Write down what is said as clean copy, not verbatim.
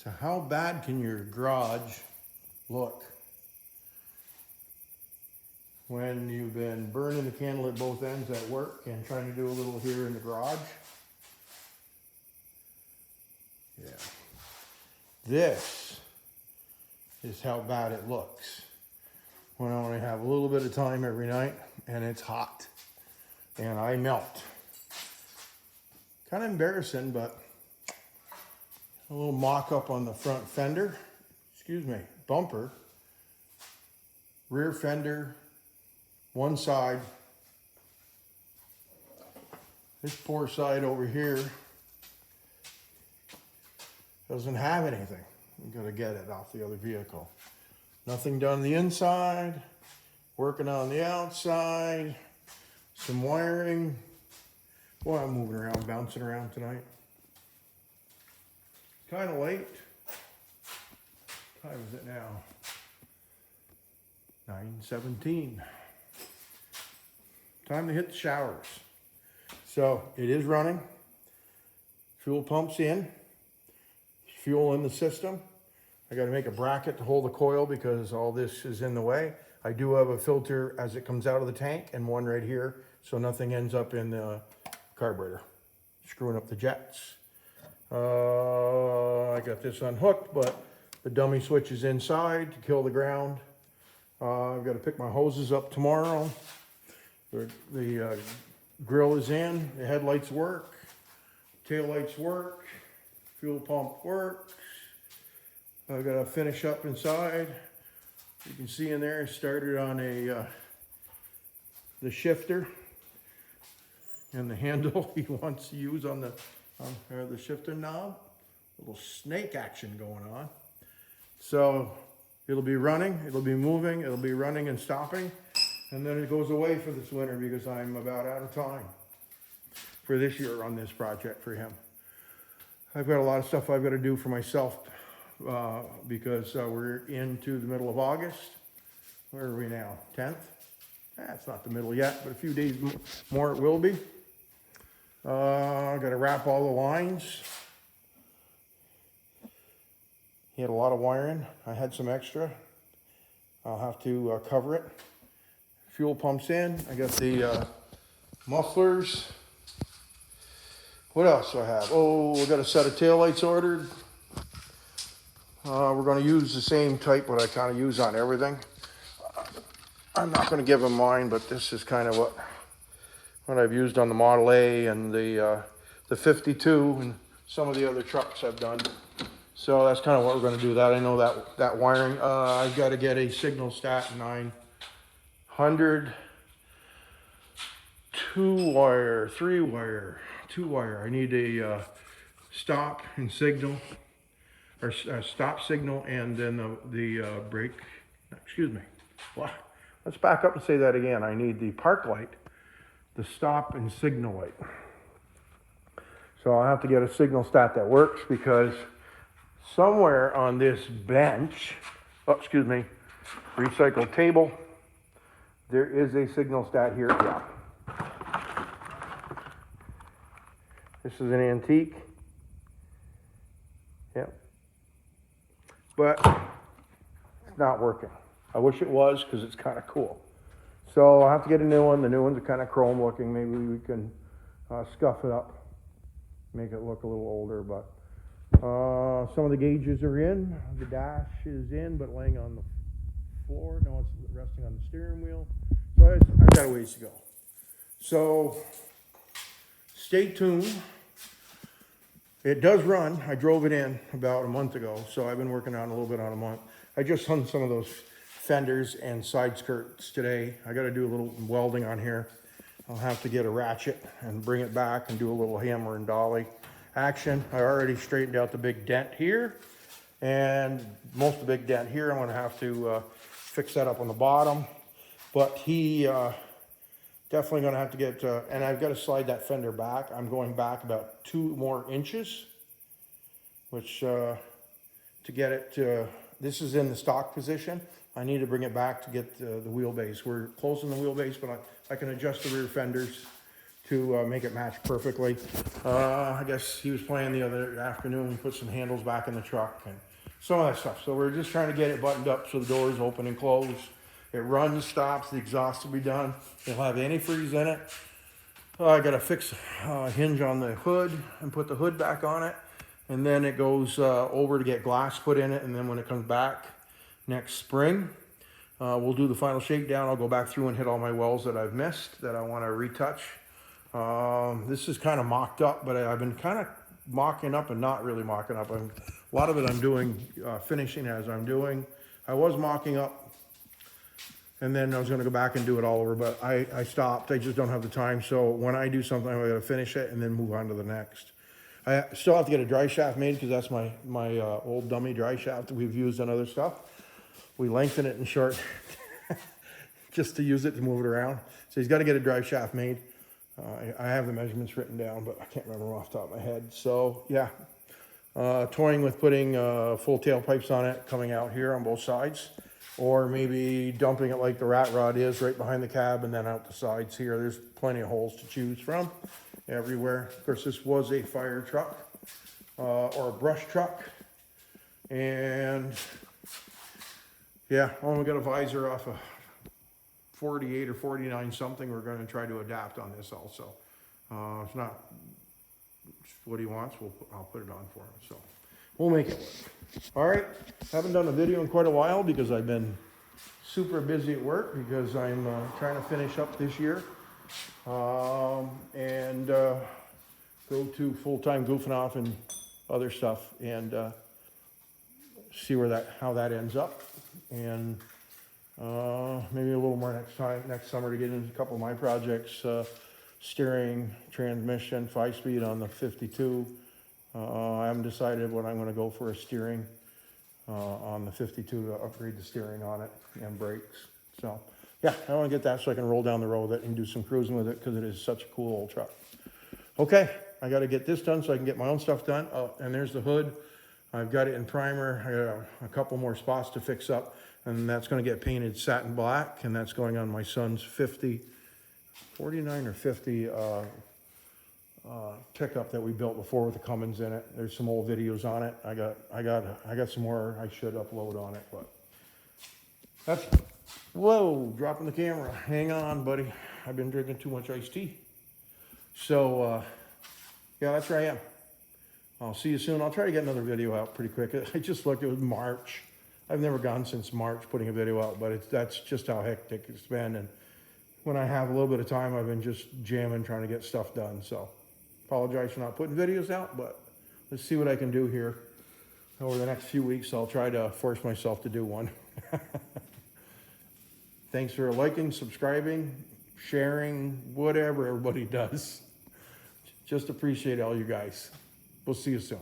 So how bad can your garage look when you've been burning the candle at both ends at work and trying to do a little here in the garage? Yeah. This is how bad it looks when I only have a little bit of time every night and it's hot and I melt. Kind of embarrassing, but a little mock-up on the front fender, bumper, rear fender, one side. This poor side over here doesn't have anything. I'm gonna get it off the other vehicle. Nothing done on the inside, working on the outside, some wiring. Boy, I'm moving around, bouncing around tonight. Kind of late. What time is it now? 9:17. Time to hit the showers. So it is running. Fuel pump's in. Fuel in the system. I got to make a bracket to hold the coil because all this is in the way. I do have a filter as it comes out of the tank and one right here, so nothing ends up in the carburetor, screwing up the jets. I got this unhooked, but the dummy switch is inside to kill the ground. I've got to pick my hoses up tomorrow. The grill is in, the headlights work, tail lights work, fuel pump works. I've got to finish up inside. You can see in there, it started on the shifter and the handle he wants to use on the shifter knob. A little snake action going on. So it'll be running, it'll be moving, it'll be running and stopping, and then it goes away for this winter because I'm about out of time for this year on this project for him. I've got a lot of stuff I've got to do for myself because we're into the middle of August. Where are we now? 10th? It's not the middle yet, but a few days more it will be. I've got to wrap all the lines. He had a lot of wiring. I had some extra. I'll have to cover it. Fuel pumps in. I got the mufflers. What else do I have? Oh, we got a set of taillights ordered. We're going to use the same type what I kind of use on everything. I'm not going to give them mine, but this is kind of what I've used on the Model A and the 52 and some of the other trucks I've done. So that's kind of what we're going to do. That I know that wiring. I've got to get a signal stat 900, 2-wire, 3-wire, 2-wire. I need a stop and signal, or stop signal, and then the brake. Excuse me. What? Let's back up and say that again. I need the park light, the stop and signal light. So I'll have to get a signal stat that works because somewhere on this bench, recycled table, there is a signal stat here. Yeah. This is an antique. Yep. But it's not working. I wish it was because it's kind of cool. So I'll have to get a new one. The new ones are kind of chrome looking. Maybe we can scuff it up, make it look a little older. But some of the gauges are in. The dash is in, but laying on the floor. No, it's resting on the steering wheel. So I've got a ways to go. So stay tuned. It does run. I drove it in about a month ago, so I've been working on a little bit on a month. I just hung some of those fenders and side skirts today. I got to do a little welding on here. I'll have to get a ratchet and bring it back and do a little hammer and dolly action. I already straightened out the big dent here, and most of the big dent here. I'm going to have to fix that up on the bottom, but he definitely going to have to get, and I've got to slide that fender back. I'm going back about 2 more inches, which to get it to, this is in the stock position. I need to bring it back to get the wheelbase. We're closing the wheelbase, but I can adjust the rear fenders to make it match perfectly. I guess he was playing the other afternoon. We put some handles back in the truck and some of that stuff. So we're just trying to get it buttoned up so the doors open and close. It runs, stops, the exhaust will be done. It'll have antifreeze in it. I got to fix a hinge on the hood and put the hood back on it. And then it goes over to get glass put in it. And then when it comes back next spring, we'll do the final shakedown. I'll go back through and hit all my wells that I've missed that I want to retouch. This is kind of mocked up, but I've been kind of mocking up and not really mocking up. A lot of it I'm doing, finishing as I'm doing. I was mocking up, and then I was going to go back and do it all over, but I stopped. I just don't have the time. So when I do something, I got to finish it and then move on to the next. I still have to get a dry shaft made because that's my old dummy dry shaft that we've used on other stuff. We lengthen it and short just to use it to move it around. So he's got to get a dry shaft made. I have the measurements written down, but I can't remember off the top of my head. So yeah, toying with putting full tailpipes on it coming out here on both sides, or maybe dumping it like the rat rod is right behind the cab and then out the sides here. There's plenty of holes to choose from everywhere. Of course, this was a fire truck or a brush truck. And yeah, we got a visor off a 48 or 49 something. We're going to try to adapt on this also. It's not what he wants. I'll put it on for him. So we'll make it work. All right. Haven't done a video in quite a while because I've been super busy at work because I'm trying to finish up this year and go to full-time goofing off and other stuff and see how that ends up. And maybe a little more next summer to get into a couple of my projects, steering, transmission, 5-speed on the 52. I haven't decided what I'm going to go for a steering on the 52 to upgrade the steering on it and brakes. So yeah, I want to get that so I can roll down the road with it and do some cruising with it because it is such a cool old truck. Okay, I got to get this done so I can get my own stuff done. Oh, and there's the hood. I've got it in primer. I got a couple more spots to fix up, and that's going to get painted satin black, and that's going on my son's 49 or 50 pickup that we built before with the Cummins in it. There's some old videos on it. I got some more I should upload on it, but that's, whoa, dropping the camera. Hang on, buddy. I've been drinking too much iced tea. So, yeah, that's where I am. I'll see you soon. I'll try to get another video out pretty quick. I just looked, it was March. I've never gone since March putting a video out, but that's just how hectic it's been. And when I have a little bit of time, I've been just jamming, trying to get stuff done. So apologize for not putting videos out, but let's see what I can do here over the next few weeks. I'll try to force myself to do one. Thanks for liking, subscribing, sharing, whatever everybody does. Just appreciate all you guys. We'll see you soon.